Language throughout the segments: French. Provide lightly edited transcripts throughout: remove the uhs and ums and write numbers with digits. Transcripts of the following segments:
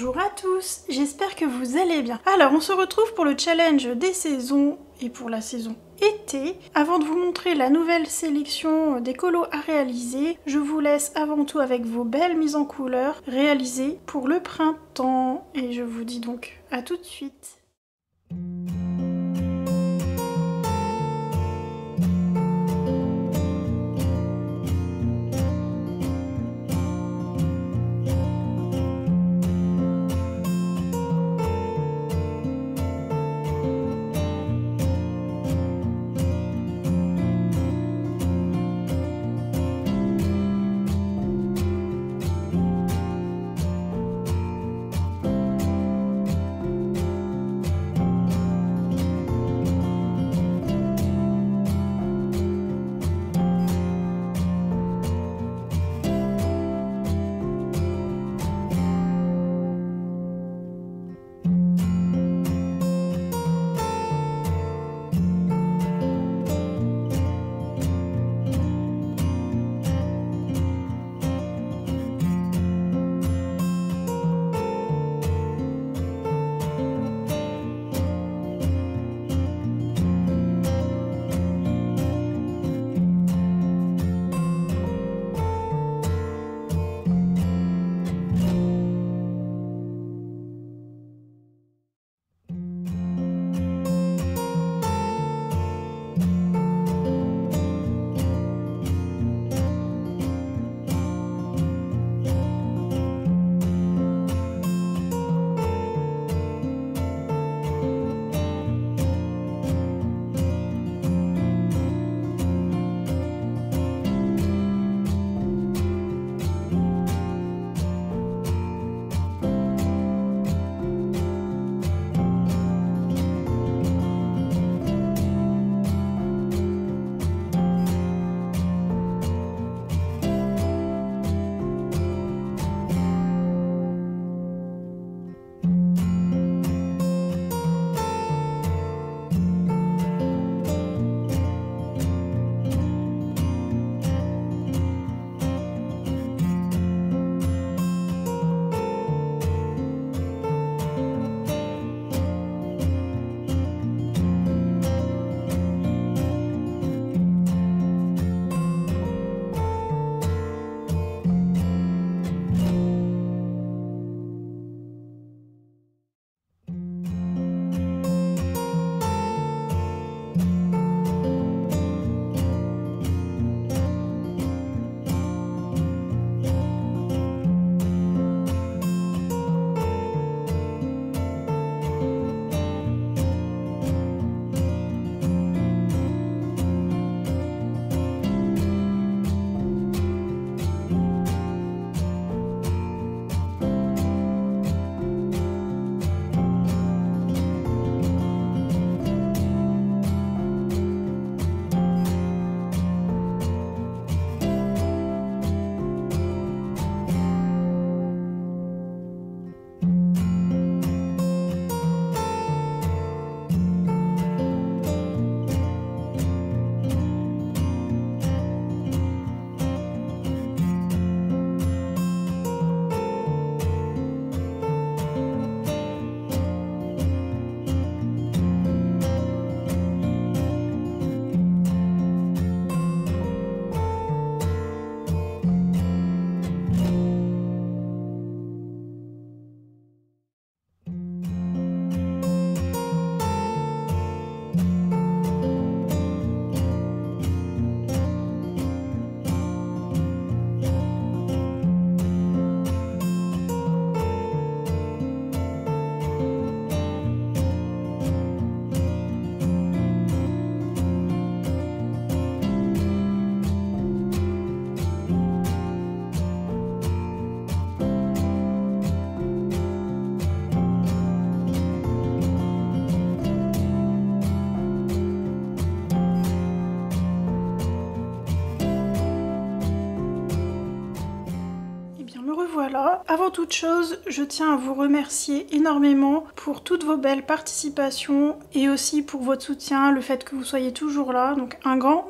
Bonjour à tous, j'espère que vous allez bien. Alors on se retrouve pour le challenge des saisons et pour la saison été. Avant de vous montrer la nouvelle sélection des colos à réaliser, je vous laisse avant tout avec vos belles mises en couleur réalisées pour le printemps. Et je vous dis donc à tout de suite. voilà. Avant toute chose, je tiens à vous remercier énormément pour toutes vos belles participations et aussi pour votre soutien, le fait que vous soyez toujours là. Donc un grand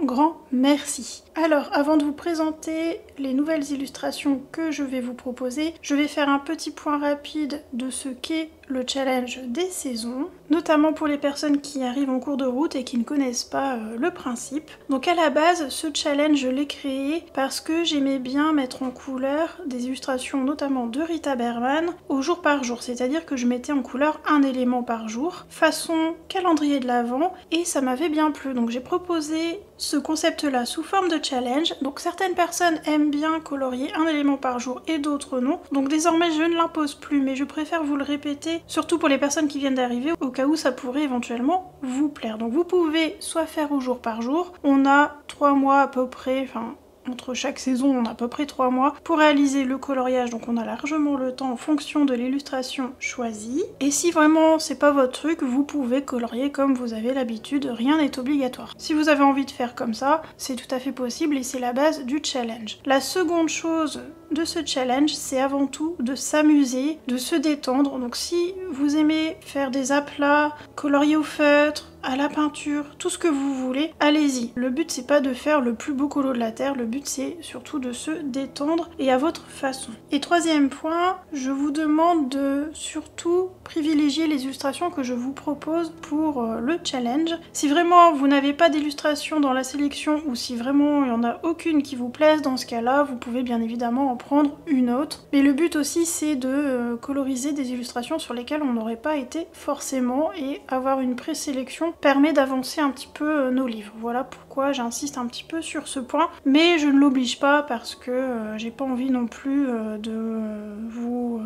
merci. Alors, avant de vous présenter les nouvelles illustrations que je vais vous proposer, je vais faire un petit point rapide de ce qu'est le challenge des saisons, notamment pour les personnes qui arrivent en cours de route et qui ne connaissent pas le principe. Donc à la base, ce challenge, je l'ai créé parce que j'aimais bien mettre en couleur des illustrations, notamment de Rita Berman, au jour par jour, c'est-à-dire que je mettais en couleur un élément par jour, façon calendrier de l'Avent, et ça m'avait bien plu. Donc j'ai proposé ce concept-là sous forme de challenge. Donc certaines personnes aiment bien colorier un élément par jour et d'autres non. Donc désormais je ne l'impose plus, mais je préfère vous le répéter, surtout pour les personnes qui viennent d'arriver, au cas où ça pourrait éventuellement vous plaire. Donc vous pouvez soit faire au jour par jour, on a 3 mois à peu près, enfin entre chaque saison on a à peu près 3 mois pour réaliser le coloriage, donc on a largement le temps en fonction de l'illustration choisie. Et si vraiment c'est pas votre truc, vous pouvez colorier comme vous avez l'habitude, rien n'est obligatoire. Si vous avez envie de faire comme ça, c'est tout à fait possible et c'est la base du challenge. La seconde chose de ce challenge, c'est avant tout de s'amuser, de se détendre. Donc si vous aimez faire des aplats, colorier au feutre, à la peinture, tout ce que vous voulez, allez-y. Le but c'est pas de faire le plus beau colo de la terre, le but c'est surtout de se détendre et à votre façon. Et troisième point, je vous demande de surtout privilégier les illustrations que je vous propose pour le challenge. Si vraiment vous n'avez pas d'illustration dans la sélection ou si vraiment il n'y en a aucune qui vous plaise, dans ce cas-là, vous pouvez bien évidemment en prendre une autre. Mais le but aussi c'est de coloriser des illustrations sur lesquelles on n'aurait pas été forcément, et avoir une présélection permet d'avancer un petit peu nos livres. Voilà pourquoi j'insiste un petit peu sur ce point, mais je ne l'oblige pas parce que j'ai pas envie non plus de vous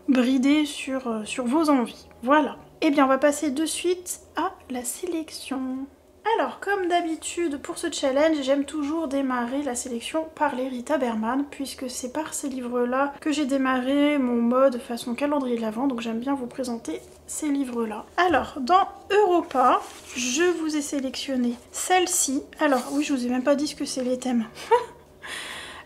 brider sur vos envies. Voilà. Et bien on va passer de suite à la sélection. Alors, comme d'habitude pour ce challenge, j'aime toujours démarrer la sélection par les Rita Berman, puisque c'est par ces livres-là que j'ai démarré mon mode façon calendrier de l'Avent, donc j'aime bien vous présenter ces livres-là. Alors, dans Europa, je vous ai sélectionné celle-ci. Alors, oui, je vous ai même pas dit ce que c'est les thèmes.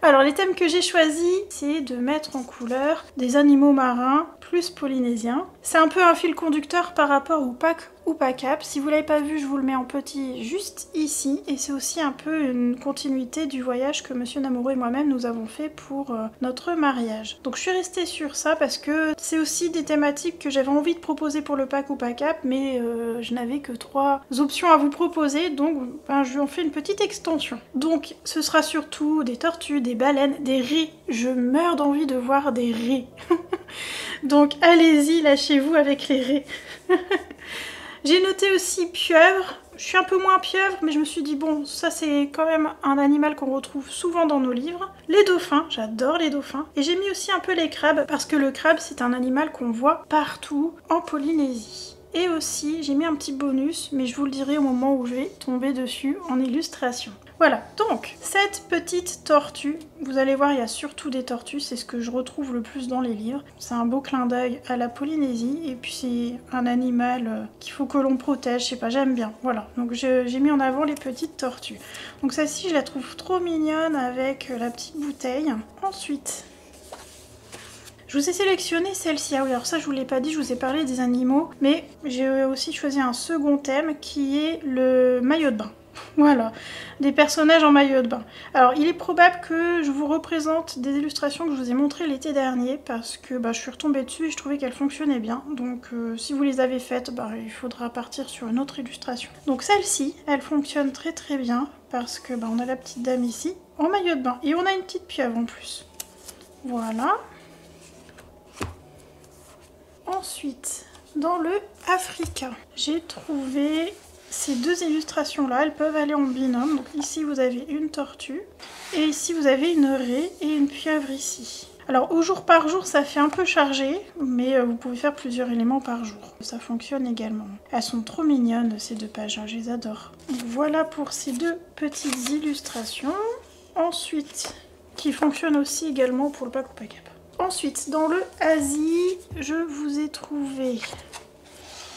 Alors les thèmes que j'ai choisis, c'est de mettre en couleur des animaux marins plus polynésiens. C'est un peu un fil conducteur par rapport au pack ou PACAP. Si vous l'avez pas vu, je vous le mets en petit juste ici. Et c'est aussi un peu une continuité du voyage que Monsieur Namoro et moi-même nous avons fait pour notre mariage. Donc je suis restée sur ça parce que c'est aussi des thématiques que j'avais envie de proposer pour le pack ou PACAP, mais je n'avais que 3 options à vous proposer, donc je lui en fais une petite extension. Donc ce sera surtout des tortues, des baleines, des raies. Je meurs d'envie de voir des raies. Donc allez-y, lâchez-vous avec les raies. J'ai noté aussi pieuvre. Je suis un peu moins pieuvre, mais je me suis dit bon, ça c'est quand même un animal qu'on retrouve souvent dans nos livres. Les dauphins, j'adore les dauphins. Et j'ai mis aussi un peu les crabes, parce que le crabe c'est un animal qu'on voit partout en Polynésie. Et aussi, j'ai mis un petit bonus, mais je vous le dirai au moment où je vais tomber dessus en illustration. Voilà, donc, cette petite tortue, vous allez voir, il y a surtout des tortues, c'est ce que je retrouve le plus dans les livres. C'est un beau clin d'œil à la Polynésie, et puis c'est un animal qu'il faut que l'on protège, je sais pas, j'aime bien. Voilà, donc j'ai mis en avant les petites tortues. Donc celle-ci, je la trouve trop mignonne avec la petite bouteille. Ensuite, je vous ai sélectionné celle-ci. Ah oui, alors ça je vous l'ai pas dit, je vous ai parlé des animaux, mais j'ai aussi choisi un second thème qui est le maillot de bain. Voilà, des personnages en maillot de bain. Alors il est probable que je vous représente des illustrations que je vous ai montrées l'été dernier parce que je suis retombée dessus et je trouvais qu'elles fonctionnaient bien. Donc si vous les avez faites, il faudra partir sur une autre illustration. Donc celle-ci, elle fonctionne très très bien parce que on a la petite dame ici en maillot de bain et on a une petite pieuvre en plus. Voilà. Ensuite, dans le Africa, j'ai trouvé ces deux illustrations-là, elles peuvent aller en binôme. Donc ici, vous avez une tortue et ici, vous avez une raie et une pieuvre ici. Alors, au jour par jour, ça fait un peu chargé, mais vous pouvez faire plusieurs éléments par jour. Ça fonctionne également. Elles sont trop mignonnes, ces deux pages, je les adore. Donc, voilà pour ces deux petites illustrations. Ensuite, qui fonctionnent aussi également pour le pack ou PACAP. Ensuite, dans le Asie, je vous ai trouvé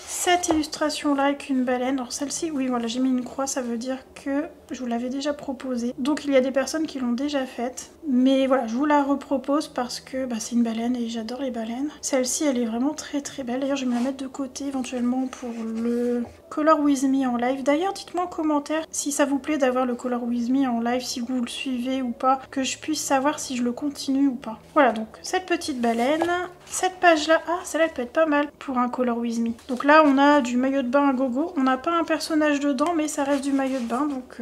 cette illustration là avec une baleine. Alors celle-ci, oui voilà, j'ai mis une croix, ça veut dire que je vous l'avais déjà proposée. Donc il y a des personnes qui l'ont déjà faite. Mais voilà, je vous la repropose parce que bah, c'est une baleine et j'adore les baleines. Celle-ci elle est vraiment très très belle. D'ailleurs je vais me la mettre de côté éventuellement pour le Color With Me en live. D'ailleurs dites-moi en commentaire si ça vous plaît d'avoir le Color With Me en live, si vous le suivez ou pas, que je puisse savoir si je le continue ou pas. Voilà donc cette petite baleine. Cette page là, ah celle-là elle peut être pas mal pour un Color With Me. Donc là on a du maillot de bain à gogo. On n'a pas un personnage dedans mais ça reste du maillot de bain donc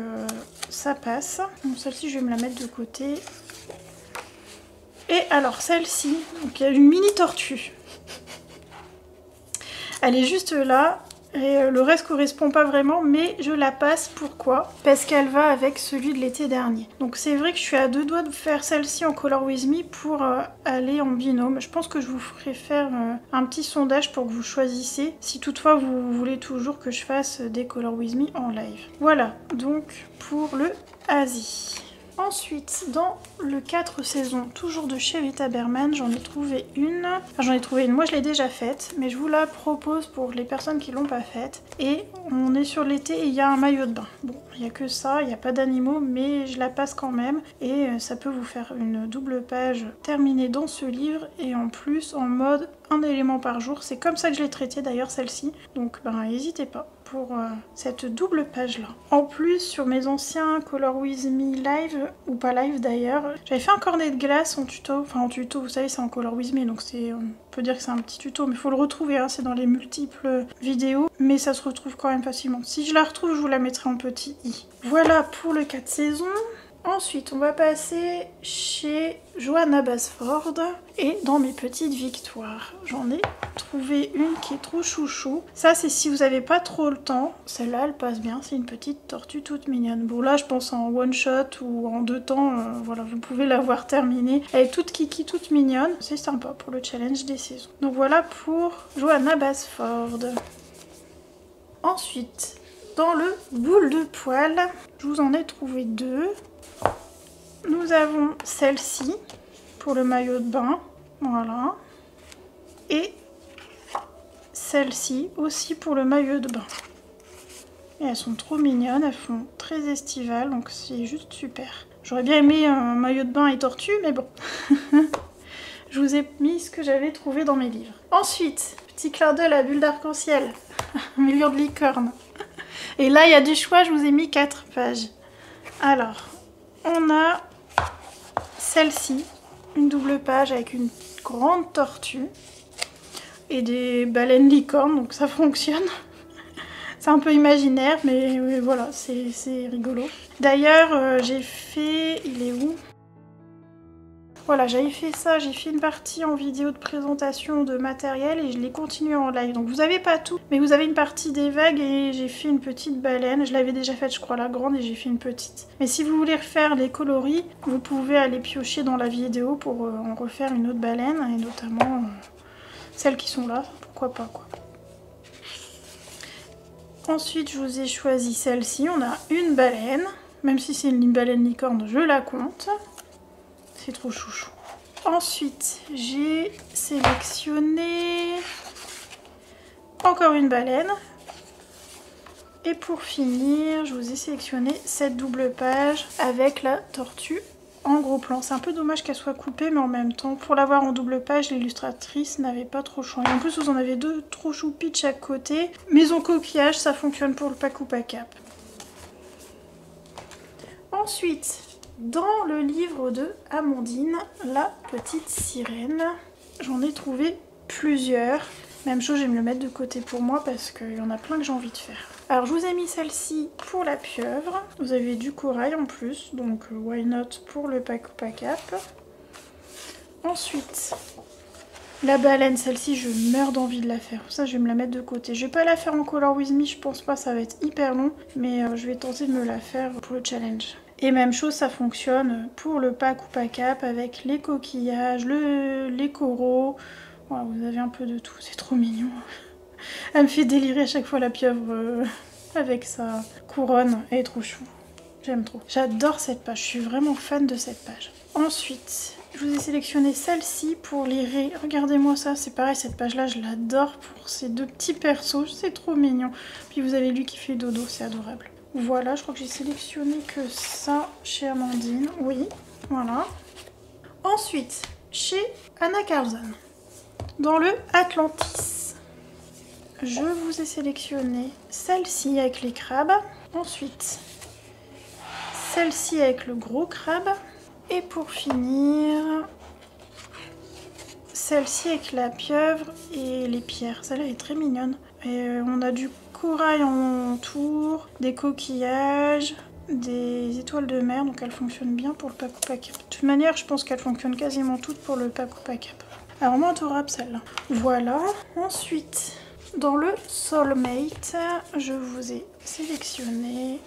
ça passe. Donc celle-ci je vais me la mettre de côté. Et alors celle-ci, donc il y a une mini tortue. Elle est juste là. Et le reste correspond pas vraiment, mais je la passe. Pourquoi? Parce qu'elle va avec celui de l'été dernier. Donc c'est vrai que je suis à 2 doigts de faire celle-ci en Color With Me pour aller en binôme. Je pense que je vous ferai faire un petit sondage pour que vous choisissez, si toutefois vous voulez toujours que je fasse des Color With Me en live. Voilà, donc pour le Asie. Ensuite, dans le 4 saisons, toujours de chez Rita Berman, j'en ai trouvé une. Enfin, j'en ai trouvé une, moi je l'ai déjà faite, mais je vous la propose pour les personnes qui l'ont pas faite. Et on est sur l'été et il y a un maillot de bain. Bon, il n'y a que ça, il n'y a pas d'animaux, mais je la passe quand même. Et ça peut vous faire une double page terminée dans ce livre. Et en plus, en mode un élément par jour. C'est comme ça que je l'ai traité d'ailleurs celle-ci. Donc, ben, n'hésitez pas pour cette double page là. En plus sur mes anciens Color With Me live, ou pas live d'ailleurs, j'avais fait un cornet de glace en tuto, enfin en tuto vous savez c'est en Color With Me donc c'est, on peut dire que c'est un petit tuto mais il faut le retrouver, hein, c'est dans les multiples vidéos mais ça se retrouve quand même facilement. Si je la retrouve je vous la mettrai en petit i. Voilà pour le 4 saisons. Ensuite, on va passer chez Johanna Basford et dans mes petites victoires. J'en ai trouvé une qui est trop chouchou. Ça, c'est si vous n'avez pas trop le temps. Celle-là, elle passe bien. C'est une petite tortue toute mignonne. Bon, là, je pense en one shot ou en 2 temps. Voilà, vous pouvez l'avoir terminée. Elle est toute kiki, toute mignonne. C'est sympa pour le challenge des saisons. Donc voilà pour Johanna Basford. Ensuite, dans le boule de poil, je vous en ai trouvé 2. Nous avons celle-ci pour le maillot de bain, voilà, et celle-ci aussi pour le maillot de bain. Et elles sont trop mignonnes, elles font très estivales, donc c'est juste super. J'aurais bien aimé un maillot de bain et tortue, mais bon. Je vous ai mis ce que j'avais trouvé dans mes livres. Ensuite, petit clin d'œil à la bulle d'arc-en-ciel, un million de licornes. Et là, il y a du choix, je vous ai mis 4 pages. Alors, on a celle-ci, une double page avec une grande tortue et des baleines licornes, donc ça fonctionne. C'est un peu imaginaire, mais voilà, c'est rigolo. D'ailleurs, j'ai fait... Il est où? Voilà, j'avais fait ça, j'ai fait une partie en vidéo de présentation de matériel et je l'ai continué en live. Donc vous avez pas tout, mais vous avez une partie des vagues et j'ai fait une petite baleine. Je l'avais déjà faite, je crois, la grande et j'ai fait une petite. Mais si vous voulez refaire les coloris, vous pouvez aller piocher dans la vidéo pour en refaire une autre baleine et notamment celles qui sont là, pourquoi pas quoi. Ensuite, je vous ai choisi celle-ci. On a une baleine, même si c'est une baleine licorne, je la compte. C'est trop chouchou. Ensuite, j'ai sélectionné encore une baleine. Et pour finir, je vous ai sélectionné cette double page avec la tortue en gros plan. C'est un peu dommage qu'elle soit coupée, mais en même temps, pour l'avoir en double page, l'illustratrice n'avait pas trop changé. En plus, vous en avez 2 trop choupis de chaque côté. Maison coquillage, ça fonctionne pour le pack ou pack cap. Ensuite, dans le livre de Amandine, la petite sirène, j'en ai trouvé plusieurs. Même chose, je vais me le mettre de côté pour moi parce qu'il y en a plein que j'ai envie de faire. Alors je vous ai mis celle-ci pour la pieuvre. Vous avez du corail en plus, donc why not pour le pack ou pack cap. Ensuite, la baleine, celle-ci je meurs d'envie de la faire. Ça je vais me la mettre de côté. Je vais pas la faire en Color With Me, je pense pas, ça va être hyper long. Mais je vais tenter de me la faire pour le challenge. Et même chose, ça fonctionne pour le pack ou pack cap avec les coquillages, les coraux. Voilà, vous avez un peu de tout, c'est trop mignon. Elle me fait délirer à chaque fois la pieuvre avec sa couronne. Elle est trop chou. J'aime trop. J'adore cette page, je suis vraiment fan de cette page. Ensuite, Je vous ai sélectionné celle-ci pour les raies. Regardez-moi ça, c'est pareil, cette page-là, je l'adore pour ces deux petits persos, c'est trop mignon. Puis vous avez lui qui fait dodo, c'est adorable. Voilà, je crois que j'ai sélectionné que ça chez Amandine, oui, voilà. Ensuite, chez Anna Carlson, dans le Atlantis, je vous ai sélectionné celle-ci avec les crabes. Ensuite, celle-ci avec le gros crabe. Et pour finir, celle-ci avec la pieuvre et les pierres. Celle-là est très mignonne. Et on a du corail en tour, des coquillages, des étoiles de mer. Donc elle fonctionne bien pour le Paku Pakap. De toute manière, je pense qu'elle fonctionne quasiment toutes pour le Paku Pakap. Alors vraiment adorable celle-là. Voilà. Ensuite, dans le Soulmate, je vous ai sélectionné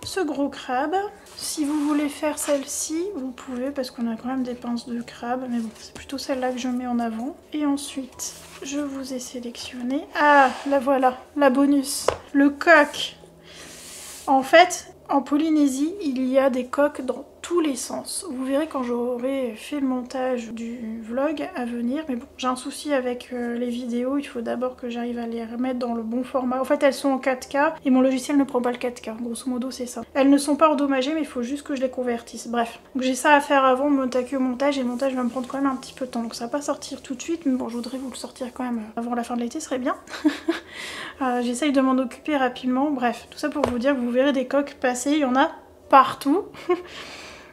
ce gros crabe. Si vous voulez faire celle-ci, vous pouvez parce qu'on a quand même des pinces de crabe, mais bon, c'est plutôt celle-là que je mets en avant. Et ensuite, je vous ai sélectionné... Ah, la voilà, la bonus, le coq. En fait, en Polynésie, il y a des coqs dans tous les sens. Vous verrez quand j'aurai fait le montage du vlog à venir. Mais bon, j'ai un souci avec les vidéos. Il faut d'abord que j'arrive à les remettre dans le bon format. En fait, elles sont en 4K et mon logiciel ne prend pas le 4K. Grosso modo, c'est ça. Elles ne sont pas endommagées, mais il faut juste que je les convertisse. Bref, donc j'ai ça à faire avant de m'attaquer au montage. Et le montage va me prendre quand même un petit peu de temps. Donc ça va pas sortir tout de suite. Mais bon, je voudrais vous le sortir quand même avant la fin de l'été, ce serait bien. J'essaye de m'en occuper rapidement. Bref, tout ça pour vous dire que vous verrez des coqs passer. Il y en a partout.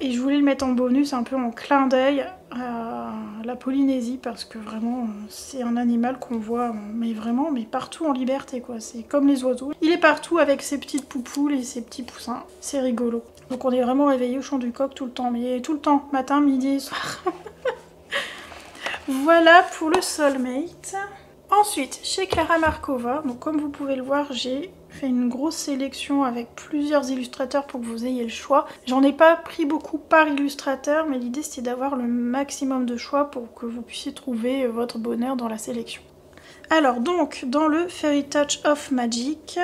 Et je voulais le mettre en bonus un peu en clin d'œil à la Polynésie parce que vraiment c'est un animal qu'on voit mais partout en liberté quoi. C'est comme les oiseaux. Il est partout avec ses petites poupoules et ses petits poussins. C'est rigolo. Donc on est vraiment réveillé au chant du coq tout le temps. Mais tout le temps, matin, midi et soir. Voilà pour le Soulmate. Ensuite, chez Klara Markova, donc comme vous pouvez le voir, j'ai fait une grosse sélection avec plusieurs illustrateurs pour que vous ayez le choix. J'en ai pas pris beaucoup par illustrateur, mais l'idée c'était d'avoir le maximum de choix pour que vous puissiez trouver votre bonheur dans la sélection. Alors donc, dans le Fairy Touch of Magic,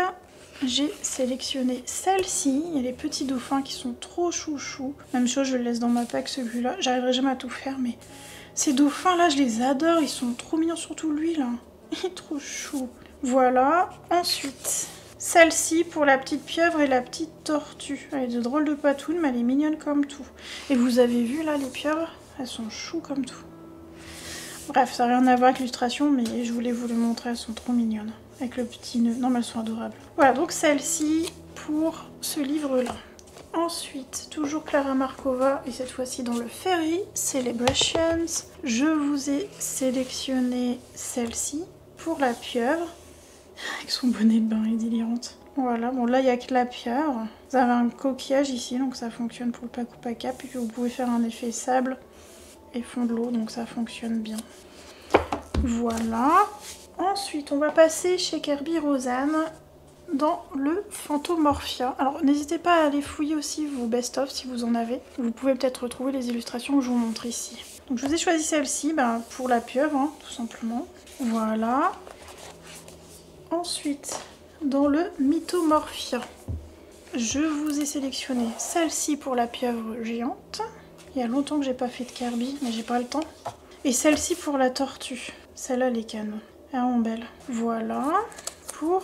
j'ai sélectionné celle-ci. Il y a les petits dauphins qui sont trop chouchous. Même chose, je le laisse dans ma pack celui-là. J'arriverai jamais à tout faire, mais ces dauphins là, je les adore. Ils sont trop mignons, surtout lui là. Il est trop chou. Voilà. Ensuite, celle-ci pour la petite pieuvre et la petite tortue. Elle est de drôle de patoune, mais elle est mignonne comme tout. Et vous avez vu là, les pieuvres, elles sont chou comme tout. Bref, ça n'a rien à voir avec l'illustration, mais je voulais vous le montrer, elles sont trop mignonnes. Avec le petit nœud. Non, mais elles sont adorables. Voilà, donc celle-ci pour ce livre-là. Ensuite, toujours Klara Markova, et cette fois-ci dans le Fairy Celebrations, je vous ai sélectionné celle-ci pour la pieuvre, avec son bonnet de bain, elle est délirante. Voilà, bon là il n'y a que la pieuvre. Vous avez un coquillage ici, donc ça fonctionne pour le Paku Pakap, et puis vous pouvez faire un effet sable et fond de l'eau, donc ça fonctionne bien. Voilà. Ensuite, on va passer chez Kerby Rosanne dans le Phantomorphia. Alors n'hésitez pas à aller fouiller aussi vos best-of si vous en avez. Vous pouvez peut-être retrouver les illustrations que je vous montre ici. Donc je vous ai choisi celle-ci pour la pieuvre, hein, tout simplement. Voilà. Ensuite, dans le Mythomorphia, je vous ai sélectionné celle-ci pour la pieuvre géante. Il y a longtemps que j'ai pas fait de Kerby, mais j'ai pas le temps. Et celle-ci pour la tortue. Celle-là, elle est canon. Elle est vraiment belle. Voilà. Pour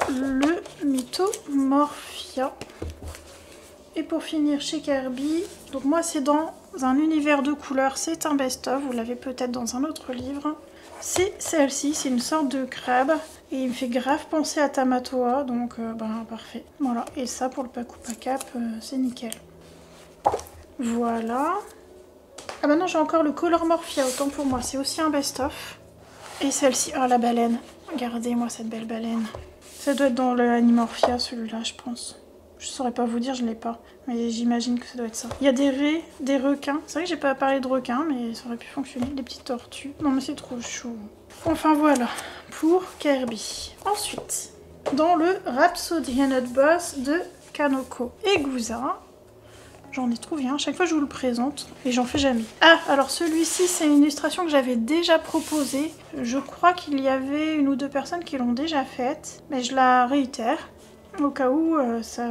le Mythomorphia. Et pour finir chez Kerby, donc moi c'est dans un univers de couleurs, c'est un best-of, vous l'avez peut-être dans un autre livre. C'est celle-ci, c'est une sorte de crabe et il me fait grave penser à Tamatoa, donc parfait. Voilà, et ça pour le Paku Pakap, c'est nickel. Voilà. Ah maintenant j'ai encore le Colormorphia, autant pour moi, c'est aussi un best-of. Et celle-ci, oh la baleine, regardez-moi cette belle baleine. Ça doit être dans le Animorphia celui-là je pense. Je saurais pas vous dire, je l'ai pas. Mais j'imagine que ça doit être ça. Il y a des raies, des requins. C'est vrai que j'ai pas parlé de requins, mais ça aurait pu fonctionner. Des petites tortues. Non mais c'est trop chaud. Enfin voilà, pour Kerby. Ensuite, dans le Rhapsody and Boss de Kanoko Egusa. J'en ai trouvé un, chaque fois je vous le présente et j'en fais jamais. Ah, alors celui-ci c'est une illustration que j'avais déjà proposée. Je crois qu'il y avait une ou deux personnes qui l'ont déjà faite, mais je la réitère au cas où ça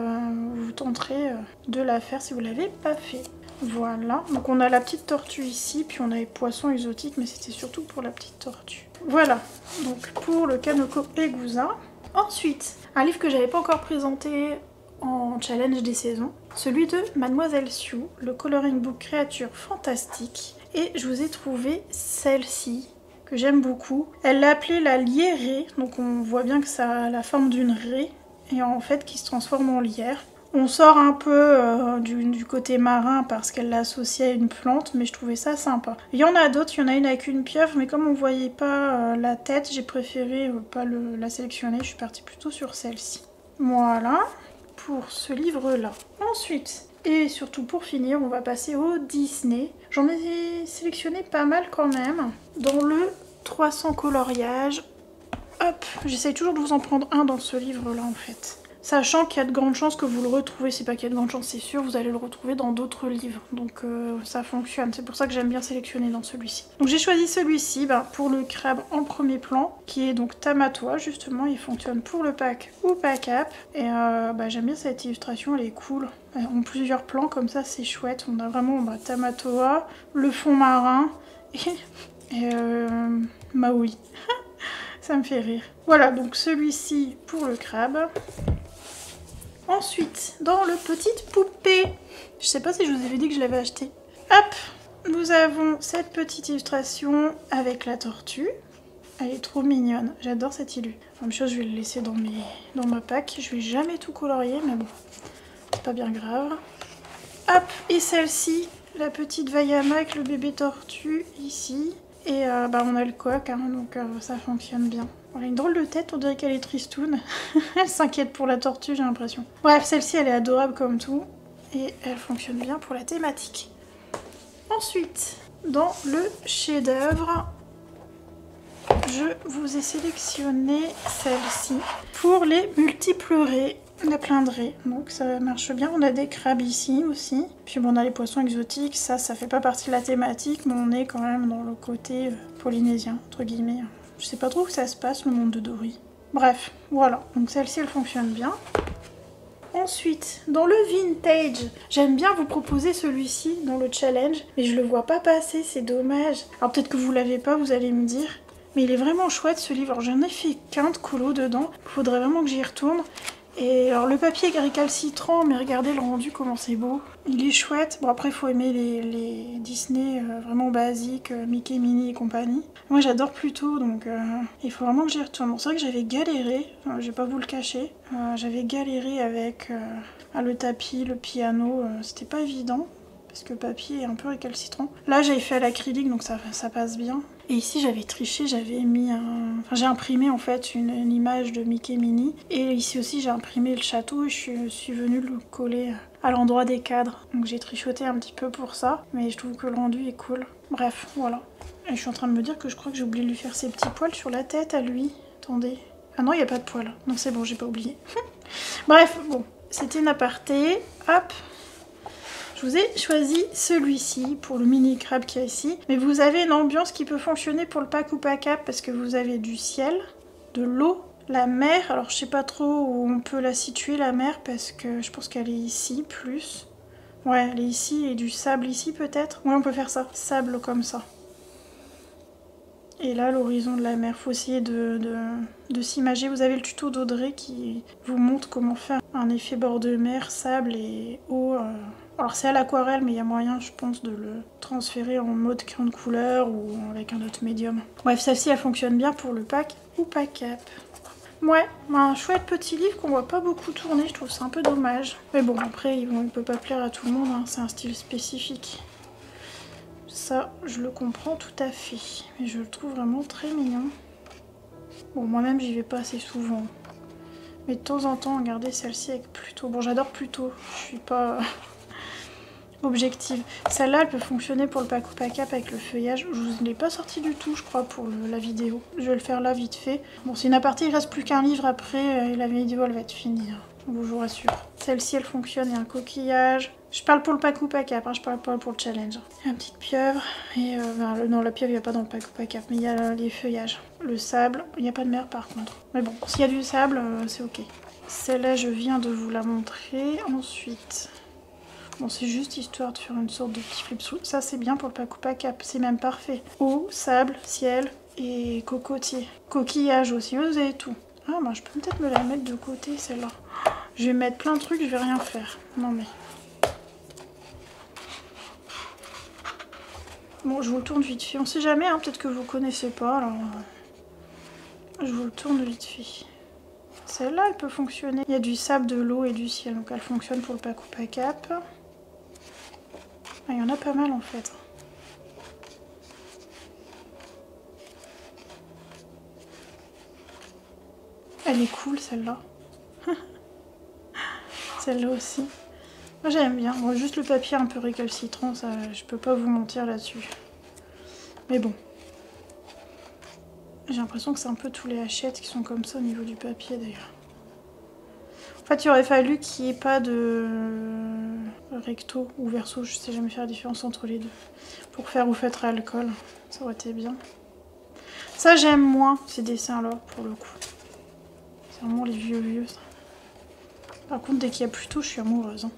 vous tenterait de la faire si vous l'avez pas fait. Voilà, donc on a la petite tortue ici, puis on a les poissons exotiques, mais c'était surtout pour la petite tortue. Voilà, donc pour le Kanoko Egusa. Ensuite, un livre que j'avais pas encore présenté en challenge des saisons, celui de Mademoiselle Sioux, le coloring book créature fantastique. Et je vous ai trouvé celle-ci, que j'aime beaucoup. Elle l'a appelée la lierrée, donc on voit bien que ça a la forme d'une raie, et en fait qui se transforme en lierre. On sort un peu du côté marin parce qu'elle l'a associé à une plante, mais je trouvais ça sympa. Il y en a d'autres, il y en a une avec une pieuvre, mais comme on voyait pas la tête, j'ai préféré pas la sélectionner, je suis partie plutôt sur celle-ci. Voilà, pour ce livre-là. Ensuite, et surtout pour finir, on va passer au Disney. J'en ai sélectionné pas mal quand même, dans le 300 coloriages. Hop, j'essaye toujours de vous en prendre un dans ce livre-là en fait. Sachant qu'il y a de grandes chances que vous le retrouvez, c'est pas qu'il y a de grandes chances, c'est sûr, vous allez le retrouver dans d'autres livres. Donc ça fonctionne, c'est pour ça que j'aime bien sélectionner dans celui-ci. Donc j'ai choisi celui-ci pour le crabe en premier plan, qui est donc Tamatoa, justement, il fonctionne pour le pack ou pack up. Et j'aime bien cette illustration, elle est cool. En plusieurs plans, comme ça c'est chouette. On a vraiment Tamatoa, le fond marin et Maui. Ça me fait rire. Voilà, donc celui-ci pour le crabe. Ensuite, dans le petite poupée, je sais pas si je vous avais dit que je l'avais acheté. Hop, nous avons cette petite illustration avec la tortue. Elle est trop mignonne, j'adore cette illu. Même chose, je vais le laisser dans ma pack. Je vais jamais tout colorier, mais bon, c'est pas bien grave. Hop, et celle-ci, la petite Vaiana avec le bébé tortue ici. Et on a le coq, hein, donc ça fonctionne bien. Elle a une drôle de tête, on dirait qu'elle est tristoune. Elle s'inquiète pour la tortue, j'ai l'impression. Bref, celle-ci, elle est adorable comme tout. Et elle fonctionne bien pour la thématique. Ensuite, dans le chef-d'œuvre, je vous ai sélectionné celle-ci pour les multiples raies. On a plein de raies, donc ça marche bien. On a des crabes ici aussi. Puis on a les poissons exotiques. Ça fait pas partie de la thématique, mais on est quand même dans le côté polynésien, entre guillemets. Je sais pas trop où ça se passe, le monde de Dory. Bref, voilà. Donc celle-ci, elle fonctionne bien. Ensuite, dans le vintage, j'aime bien vous proposer celui-ci dans le challenge, mais je le vois pas passer, c'est dommage. Alors peut-être que vous l'avez pas, vous allez me dire. Mais il est vraiment chouette ce livre. Alors j'en ai fait qu'un de colo dedans. Il faudrait vraiment que j'y retourne. Et alors le papier est récalcitrant, mais regardez le rendu, comment c'est beau. Il est chouette. Bon après il faut aimer les Disney vraiment basiques, Mickey, Minnie et compagnie. Moi j'adore Pluto, donc il faut vraiment que j'y retourne. Bon, c'est vrai que j'avais galéré, je vais pas vous le cacher. J'avais galéré avec le tapis, le piano, c'était pas évident. Parce que le papier est un peu récalcitrant. Là j'avais fait à l'acrylique, donc ça passe bien. Et ici j'avais triché, j'avais mis j'ai imprimé en fait une image de Mickey Minnie. Et ici aussi j'ai imprimé le château et je suis venue le coller à l'endroit des cadres. Donc j'ai trichoté un petit peu pour ça, mais je trouve que le rendu est cool. Bref, voilà. Et je suis en train de me dire que je crois que j'ai oublié de lui faire ses petits poils sur la tête à lui. Attendez. Ah non, il n'y a pas de poils. Non, c'est bon, j'ai pas oublié. Bref, bon, c'était une aparté. Hop. Je vous ai choisi celui-ci pour le mini crabe qu'il y a ici. Mais vous avez une ambiance qui peut fonctionner pour le pack ou pack up parce que vous avez du ciel, de l'eau, la mer. Alors je sais pas trop où on peut la situer la mer parce que je pense qu'elle est ici plus. Ouais, elle est ici et du sable ici peut-être. Ouais, on peut faire ça. Sable comme ça. Et là, l'horizon de la mer. Faut essayer de s'imager. Vous avez le tuto d'Audrey qui vous montre comment faire un effet bord de mer, sable et eau. Alors c'est à l'aquarelle, mais il y a moyen, je pense, de le transférer en mode crayon de couleur ou avec un autre médium. Bref, celle-ci, elle fonctionne bien pour le pack ou pack up. Ouais, un chouette petit livre qu'on voit pas beaucoup tourner, je trouve ça un peu dommage. Mais bon, après, il peut pas plaire à tout le monde, hein, c'est un style spécifique. Ça, je le comprends tout à fait. Mais je le trouve vraiment très mignon. Bon, moi-même, j'y vais pas assez souvent. Mais de temps en temps, regardez celle-ci avec Pluto. Bon, j'adore Pluto, je suis pas objective. Celle-là, elle peut fonctionner pour le pack ou pack up avec le feuillage. Je vous l'ai pas sorti du tout, je crois, pour la vidéo. Je vais le faire là, vite fait. Bon, c'est une aparté, il reste plus qu'un livre après, et la vidéo, elle va être finie. Je vous rassure. Celle-ci, elle fonctionne, il y a un coquillage. Je parle pour le pack ou pack up, hein, je parle pas pour le challenge. Il y a une petite pieuvre, et non, la pieuvre, il n'y a pas dans le pack ou pack up, mais il y a les feuillages. Le sable, il n'y a pas de mer par contre. Mais bon, s'il y a du sable, c'est ok. Celle-là, je viens de vous la montrer. Ensuite, Bon, c'est juste histoire de faire une sorte de petit flip sous. Ça, c'est bien pour le pack ou pack cap. C'est même parfait. Eau, sable, ciel et cocotier. Coquillage aussi. Vous avez tout. Ah, bah, je peux peut-être me la mettre de côté, celle-là. Je vais mettre plein de trucs, je vais rien faire. Non, mais... Bon, je vous le tourne vite fait. On sait jamais, hein, peut-être que vous connaissez pas, alors... Je vous le tourne vite fait. Celle-là, elle peut fonctionner. Il y a du sable, de l'eau et du ciel, donc elle fonctionne pour le pack ou pack cap. Ah, il y en a pas mal, en fait. Elle est cool, celle-là. Celle-là aussi. Moi, j'aime bien. Bon, juste le papier un peu récalcitrant, ça, je peux pas vous mentir là-dessus. Mais bon. J'ai l'impression que c'est un peu tous les Hachette qui sont comme ça au niveau du papier, d'ailleurs. En fait, il aurait fallu qu'il n'y ait pas de recto ou verso. Je sais jamais faire la différence entre les deux. Pour faire au feutre à alcool. Ça aurait été bien. Ça, j'aime moins, ces dessins-là, pour le coup. C'est vraiment les vieux, ça. Par contre, dès qu'il y a plus tôt, je suis amoureuse. Hein.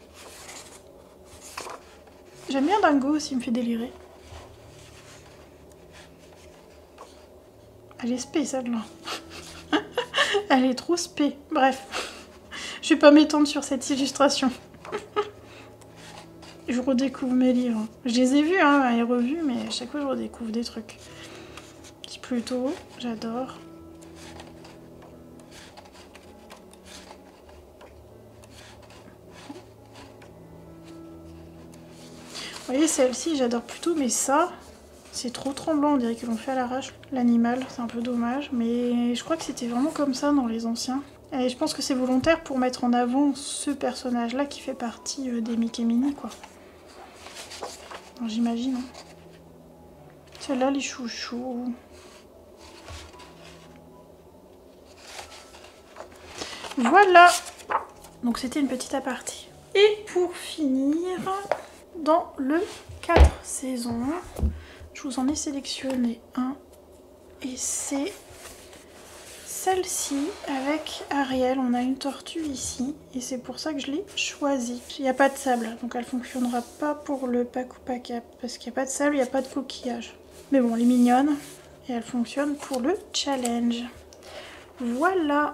J'aime bien Dingo aussi, il me fait délirer. Elle est spé, celle-là. Elle est trop spé. Bref. Je vais pas m'étendre sur cette illustration. Je redécouvre mes livres. Je les ai vus, hein, et revus, mais à chaque fois, je redécouvre des trucs. Petit Pluto, j'adore. Vous voyez, celle-ci, j'adore plutôt, mais ça, c'est trop tremblant. On dirait qu'ils l'ont fait à l'arrache. L'animal, c'est un peu dommage, mais je crois que c'était vraiment comme ça dans les anciens. Et je pense que c'est volontaire pour mettre en avant ce personnage-là qui fait partie des Mickey Mini, quoi. J'imagine. Hein. Celle-là, les chouchous. Voilà. Donc c'était une petite aparté. Et pour finir, dans le 4 saisons, je vous en ai sélectionné un. Et c'est celle-ci avec Ariel. On a une tortue ici. Et c'est pour ça que je l'ai choisie. Il n'y a pas de sable, donc elle ne fonctionnera pas pour le pack ou pack cap. Parce qu'il n'y a pas de sable, il n'y a pas de coquillage. Mais bon, elle est mignonne. Et elle fonctionne pour le challenge. Voilà.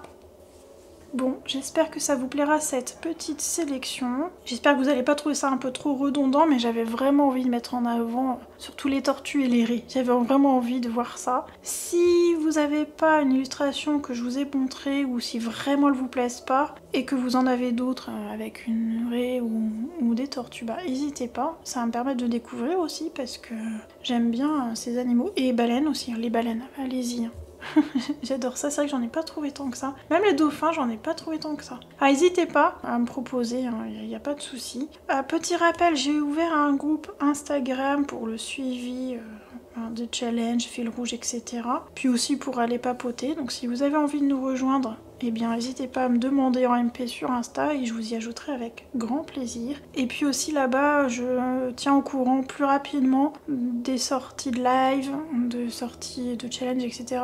Bon, j'espère que ça vous plaira cette petite sélection. J'espère que vous n'allez pas trouver ça un peu trop redondant, mais j'avais vraiment envie de mettre en avant surtout les tortues et les raies. J'avais vraiment envie de voir ça. Si vous n'avez pas une illustration que je vous ai montrée, ou si vraiment elle vous plaise pas, et que vous en avez d'autres avec une raie ou des tortues, bah n'hésitez pas. Ça va me permettre de découvrir aussi, parce que j'aime bien ces animaux. Et les baleines aussi, les baleines, allez-y. J'adore ça, c'est vrai que j'en ai pas trouvé tant que ça. Même les dauphins, j'en ai pas trouvé tant que ça. Ah, n'hésitez pas à me proposer, il n'y a pas de souci. Petit rappel, j'ai ouvert un groupe Instagram pour le suivi de challenge, fil rouge, etc. Puis aussi pour aller papoter. Donc si vous avez envie de nous rejoindre, eh bien n'hésitez pas à me demander en MP sur Insta et je vous y ajouterai avec grand plaisir. Et puis aussi là-bas, je tiens au courant plus rapidement des sorties de live, de sorties de challenge, etc.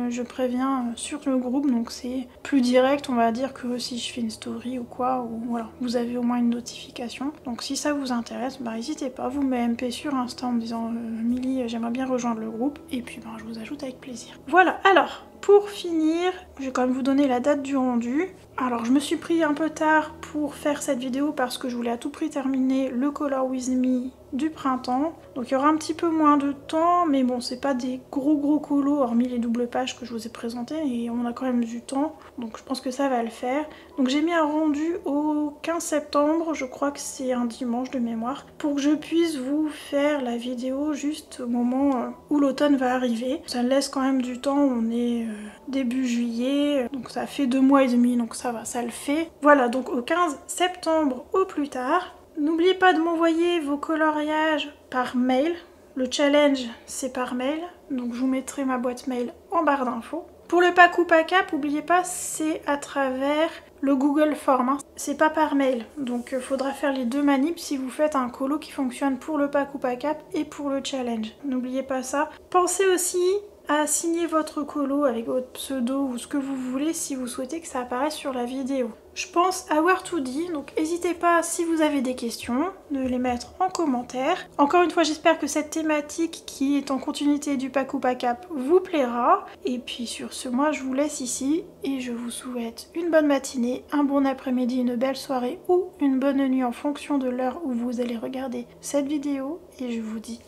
Je préviens sur le groupe, donc c'est plus direct, on va dire, que si je fais une story ou quoi, ou voilà, vous avez au moins une notification. Donc si ça vous intéresse, bah n'hésitez pas, vous me MP sur Insta en me disant Milly, j'aimerais bien rejoindre le groupe, et puis je vous ajoute avec plaisir. Voilà, alors pour finir, je vais quand même vous donner la date du rendu. Alors je me suis pris un peu tard pour faire cette vidéo parce que je voulais à tout prix terminer le Color With Me du printemps. Donc il y aura un petit peu moins de temps, mais bon, c'est pas des gros colos hormis les doubles pages que je vous ai présentées, et on a quand même du temps, donc je pense que ça va le faire. Donc j'ai mis un rendu au 15 septembre, je crois que c'est un dimanche de mémoire, pour que je puisse vous faire la vidéo juste au moment où l'automne va arriver. Ça laisse quand même du temps, on est début juillet, donc ça fait 2 mois et demi, donc ça va, ça le fait. Voilà, donc au 15 septembre au plus tard. N'oubliez pas de m'envoyer vos coloriages par mail. Le challenge, c'est par mail. Donc je vous mettrai ma boîte mail en barre d'infos. Pour le pack ou pack cap, n'oubliez pas, c'est à travers le Google Form. Hein. C'est pas par mail. Donc il faudra faire les deux manips si vous faites un colo qui fonctionne pour le pack ou pack cap et pour le challenge. N'oubliez pas ça. Pensez aussi à signer votre colo avec votre pseudo ou ce que vous voulez si vous souhaitez que ça apparaisse sur la vidéo. Je pense avoir tout dit, donc n'hésitez pas si vous avez des questions de les mettre en commentaire. Encore une fois, j'espère que cette thématique qui est en continuité du Pack ou Pas Cap vous plaira. Et puis sur ce, moi je vous laisse ici et je vous souhaite une bonne matinée, un bon après-midi, une belle soirée ou une bonne nuit en fonction de l'heure où vous allez regarder cette vidéo. Et je vous dis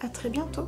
à très bientôt.